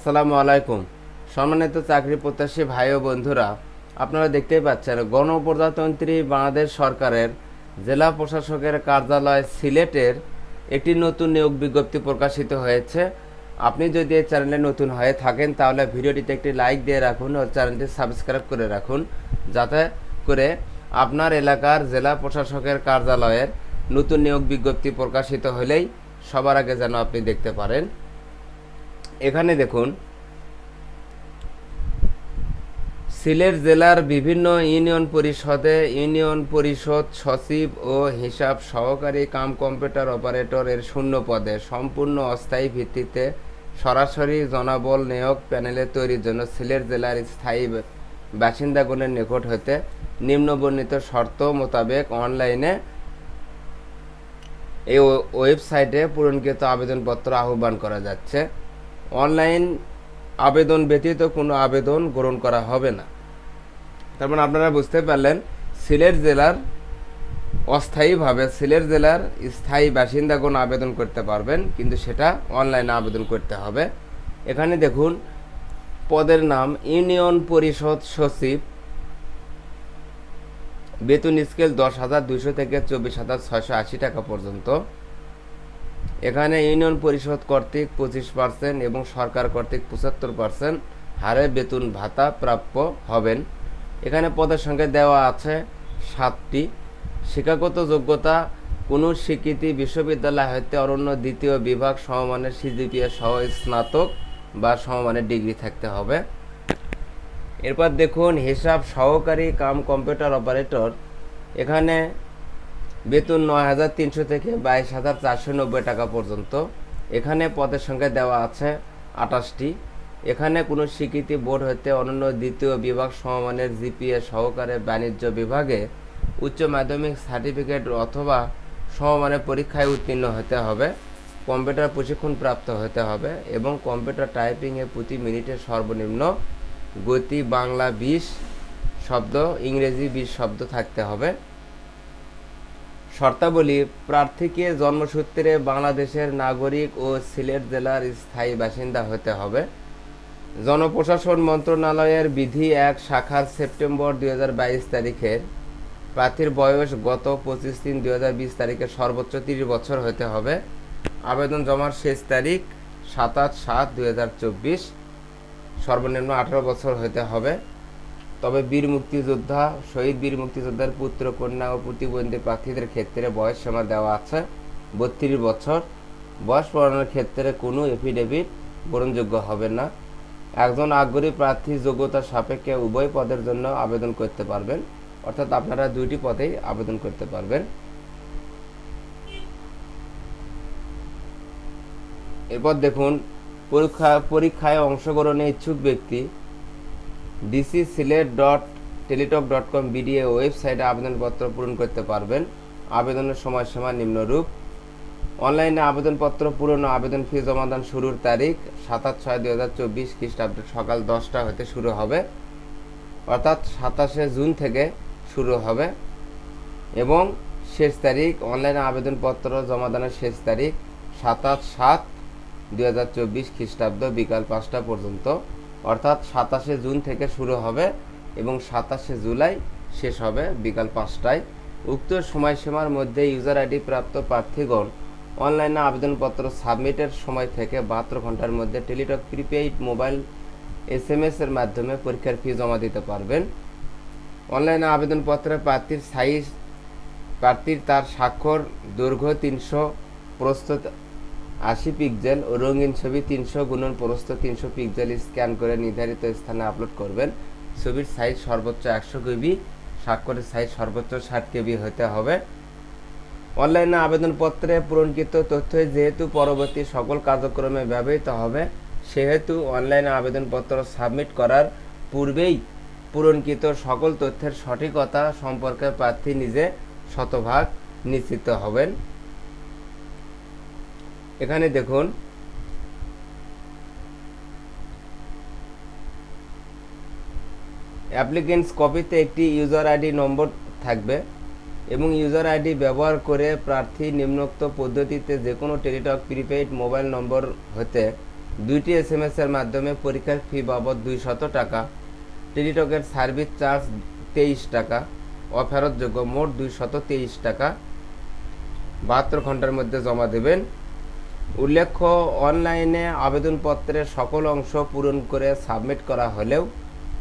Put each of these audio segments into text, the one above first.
আসসালামু আলাইকুম। সম্মানিত চাকরি প্রত্যাশী ভাই ও বন্ধুরা, আপনারা দেখতেই পাচ্ছেন গণপ্রজাতন্ত্রী বাংলাদেশ সরকারের জেলা প্রশাসকের কার্যালয় সিলেটের একটি নতুন নিয়োগ বিজ্ঞপ্তি প্রকাশিত হয়েছে। আপনি যদি এই চ্যানেলে নতুন হয়ে থাকেন তাহলে ভিডিওটিতে একটি লাইক দিয়ে রাখুন ও চ্যানেলটি সাবস্ক্রাইব করে রাখুন, যাতে করে আপনার এলাকার জেলা প্রশাসকের কার্যালয়ের নতুন নিয়োগ বিজ্ঞপ্তি প্রকাশিত হলেই সবার আগে যেন আপনি দেখতে পারেন। এখানে দেখুন, সিলেট জেলার বিভিন্ন ইউনিয়ন পরিষদে ইউনিয়ন পরিষদ সচিব ও হিসাব সহকারী কাম কম্পিউটার অপারেটর এর শূন্য পদে সম্পূর্ণ অস্থায়ী ভিত্তিতে সরাসরি জনবল নিয়োগ প্যানেলে তৈরির জন্য সিলেট জেলার স্থায়ী বাসিন্দাগণের নিকট হতে নিম্নবর্ণিত শর্ত মোতাবেক অনলাইনে এই ওয়েবসাইটে পূরণকৃত আবেদনপত্র আহ্বান করা যাচ্ছে। অনলাইন আবেদন ব্যতীত কোনো আবেদন গ্রহণ করা হবে না। তার মানে আপনারা বুঝতে পারলেন, সিলেট জেলার সিলেট জেলার স্থায়ী বাসিন্দাগণ আবেদন করতে পারবেন, কিন্তু সেটা অনলাইনে আবেদন করতে হবে। এখানে দেখুন, পদের নাম ইউনিয়ন পরিষদ সচিব, বেতন স্কেল 10,200 থেকে 24,680 টাকা পর্যন্ত। এখানে ইউনিয়ন পরিষদ কর্তৃক 25% এবং সরকার কর্তৃক 75% হারে বেতন ভাতা প্রাপ্য হবেন। এখানে পদের সংখ্যা দেওয়া আছে 7টি। শিক্ষাগত যোগ্যতা কোনো স্বীকৃতি বিশ্ববিদ্যালয় হতে অনন্য দ্বিতীয় বিভাগ সমমানের সিজিপিএ সহ স্নাতক বা সমমানের ডিগ্রি থাকতে হবে। এরপর দেখুন, হিসাব সহকারী কাম কম্পিউটার অপারেটর। এখানে বেতন 9,300 থেকে 22,490 টাকা পর্যন্ত। এখানে পদের সংখ্যা দেওয়া আছে 28টি। এখানে কোনো স্বীকৃতি বোর্ড হতে অনন্য দ্বিতীয় বিভাগ সমমানের জিপিএ সহকারে বাণিজ্য বিভাগে উচ্চ মাধ্যমিক সার্টিফিকেট অথবা সমমানের পরীক্ষায় উত্তীর্ণ হতে হবে, কম্পিউটার প্রশিক্ষণ প্রাপ্ত হতে হবে এবং কম্পিউটার টাইপিংয়ে প্রতি মিনিটে সর্বনিম্ন গতি বাংলা 20 শব্দ, ইংরেজি 20 শব্দ থাকতে হবে। শর্তাবলী: প্রার্থীকে জন্মসূত্রে বাংলাদেশের নাগরিক ও সিলেট জেলার স্থায়ী বাসিন্দা হতে হবে। জনপ্রশাসন মন্ত্রণালয়ের বিধি 1 শাখার সেপ্টেম্বর 2022 তারিখের প্রার্থীর বয়স গত 25/3/2020 তারিখে সর্বোচ্চ 30 বছর হতে হবে। আবেদন জমার শেষ তারিখ 27/7/2024। সর্বনিম্ন 18 বছর হতে হবে। তবে বীর মুক্তিযোদ্ধা, শহীদ বীর মুক্তিযোদ্ধার পুত্র, কন্যা ও প্রতিবন্ধী প্রার্থীদের ক্ষেত্রে বয়স সীমা দেওয়া আছে 32 বছর। বয়স বাড়ানোর ক্ষেত্রে কোনো এফিডেভিট গ্রহণযোগ্য হবে না। একজন আগ্রহী প্রার্থী যোগ্যতা সাপেক্ষে উভয় পদের জন্য আবেদন করতে পারবেন, অর্থাৎ আপনারা দুইটি পদেই আবেদন করতে পারবেন। এরপর দেখুন, পরীক্ষায় অংশগ্রহণে ইচ্ছুক ব্যক্তি dc-silet.teletalk.com বিডিএ ওয়েবসাইটে আবেদনপত্র পূরণ করতে পারবেন। আবেদনের সময়সীমা নিম্নরূপ: অনলাইনে আবেদনপত্র পূরণ ও আবেদন ফি জমাদান শুরুর তারিখ 27/6/2024 খ্রিস্টাব্দ সকাল 10টা হতে শুরু হবে, অর্থাৎ 27শে জুন থেকে শুরু হবে, এবং শেষ তারিখ অনলাইনে আবেদনপত্র জমাদানের শেষ তারিখ 27/7/2024 খ্রিস্টাব্দ বিকাল 5টা পর্যন্ত, অর্থাৎ 27শে জুন থেকে শুরু হবে এবং 27শে জুলাই শেষ হবে বিকাল 5টায়। উক্ত সময়সীমার মধ্যে ইউজার আইডি প্রাপ্ত প্রার্থীগণ অনলাইনে আবেদনপত্র সাবমিটের সময় থেকে 72 ঘন্টার মধ্যে টেলিটক প্রিপেইড মোবাইল SMS এর মাধ্যমে পরীক্ষার ফি জমা দিতে পারবেন। অনলাইনে আবেদনপত্রে প্রার্থীর তার স্বাক্ষর, দৈর্ঘ্য 300, প্রস্থ 80 পিক্সেল ও রঙিন ছবি 300 × প্রস্থ 300 পিক্সেল স্ক্যান করে নির্ধারিত স্থানে আপলোড করবেন। ছবির সাইজ সর্বোচ্চ 100 KB, স্বাক্ষরের সাইজ সর্বোচ্চ 60 KB হতে হবে। অনলাইনে আবেদনপত্রে পূরণকৃত তথ্য যেহেতু পরবর্তী সকল কার্যক্রমে ব্যবহৃত হবে, সেহেতু অনলাইনে আবেদনপত্র সাবমিট করার পূর্বেই পূরণকৃত সকল তথ্যের সঠিকতা সম্পর্কে প্রার্থী নিজে শতভাগ নিশ্চিত হবেন। এখানে দেখুন, অ্যাপ্লিকেন্টস কপিতে একটি ইউজার আইডি নম্বর থাকবে এবং ইউজার আইডি ব্যবহার করে প্রার্থী নিম্নোক্ত পদ্ধতিতে যে কোনো টেলিটক প্রিপেইড মোবাইল নম্বর হতে 2টি SMS এর মাধ্যমে পরীক্ষার ফি বাবদ 200 টাকা, টেলিটকের সার্ভিস চার্জ 23 টাকা, অফেরতযোগ্য মোট 223 টাকা 72 ঘন্টার মধ্যে জমা দেবেন। উল্লেখ্য, অনলাইনে আবেদনপত্রের সকল অংশ পূরণ করে সাবমিট করা হলেও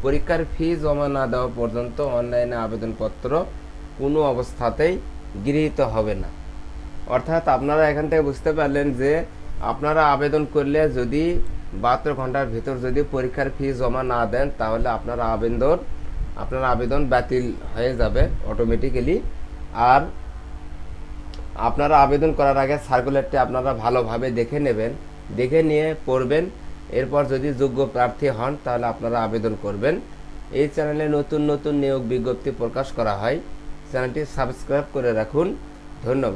পরীক্ষার ফি জমা না দেওয়া পর্যন্ত অনলাইনে আবেদনপত্র কোনো অবস্থাতেই গৃহীত হবে না। অর্থাৎ আপনারা এখান থেকে বুঝতে পারলেন যে আপনারা আবেদন করলে যদি 72 ঘন্টার ভিতর যদি পরীক্ষার ফি জমা না দেন তাহলে আপনার আবেদন বাতিল হয়ে যাবে অটোমেটিক্যালি। আর আপনারা আবেদন করার আগে সার্কুলারটি আপনারা ভালোভাবে দেখে নেবেন, দেখে নিয়ে পড়বেন। এরপর যদি যোগ্য প্রার্থী হন তাহলে আপনারা আবেদন করবেন। এই চ্যানেলে নতুন নতুন নিয়োগ বিজ্ঞপ্তি প্রকাশ করা হয়, চ্যানেলটি সাবস্ক্রাইব করে রাখুন। ধন্যবাদ।